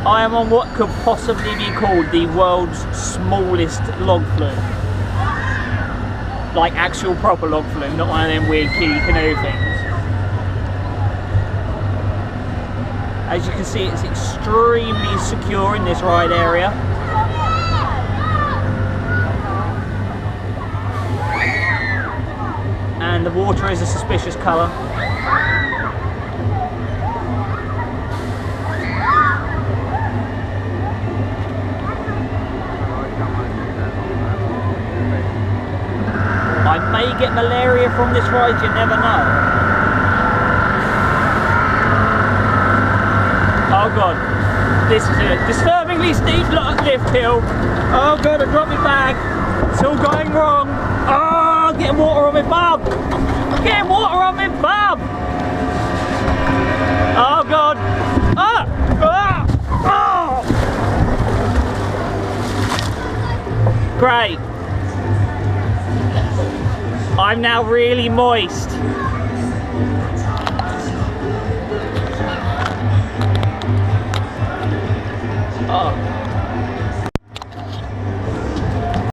I am on what could possibly be called the world's smallest log flume. Like actual proper log flume, not one of them weird kiddie canoe things. As you can see, it's extremely secure in this ride area. And the water is a suspicious colour. I may get malaria from this ride, you never know. Oh god, this is a disturbingly steep lift hill. Oh god, I dropped my bag. It's all going wrong. Oh, I'm getting water on my bum. I'm getting water on my bum. Oh god. Ah! Ah! Oh! Great. I'm now really moist. Oh.